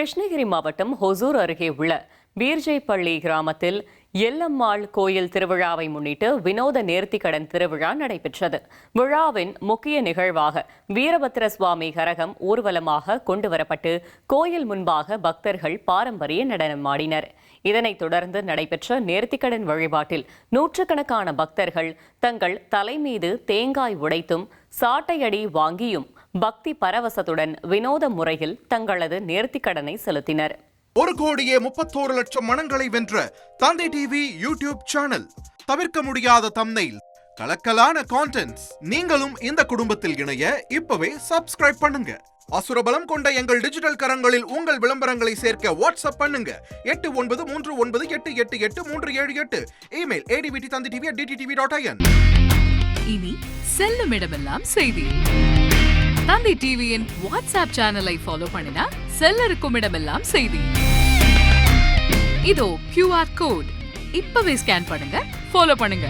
கிருஷ்ணகிரி மாவட்டம் ஹொசூர் அருகே உள்ள பீர்ஜைப்பள்ளி கிராமத்தில் எல்லம்மாள் கோயில் திருவிழாவை முன்னிட்டு வினோத நேர்த்திக்கடன் திருவிழா நடைபெற்றது. விழாவின் முக்கிய நிகழ்வாக வீரபத்திர சுவாமி கரகம் ஊர்வலமாக கொண்டுவரப்பட்டு கோயில் முன்பாக பக்தர்கள் பாரம்பரிய நடனமாடினர். இதனைத் தொடர்ந்து நடைபெற்ற நேர்த்திக்கடன் வழிபாட்டில் நூற்றுக்கணக்கான பக்தர்கள் தங்கள் தலைமீது தேங்காய் உடைத்தும் சாட்டையடி வாங்கியும் பக்தி பரவசத்துடன் வினோத முறையில் தங்களது நேர்த்திக்கடனை செலுத்தினர். 1,31,00,000 மனங்களை வென்ற தந்தை டிவி யூடியூப் சேனல். தவிர்க்க முடியாத தம்ப்நெயில், கலக்கலான கான்டென்ட்ஸ். நீங்களும் இந்த குடும்பத்தில் இணைய இப்பவே சப்ஸ்கிரைப் பண்ணுங்க. அசுரபலம் கொண்ட எங்கள் டிஜிட்டல் கரங்களில் உங்கள் விளம்பரங்களை சேர்க்க வாட்ஸ்அப் பண்ணுங்க. 8939888378. Email advtthanditv@dttv.in. இனி செல்லும் இடமெல்லாம் செய்தி. தந்தை டிவியின் வாட்ஸ்அப் சேனலை ஃபாலோ பண்ணினா செல்ல இருக்கும் இடமெல்லாம் செய்தி. இதோ QR கோட், இப்பவே ஸ்கேன் பண்ணுங்க, ஃபாலோ பண்ணுங்க.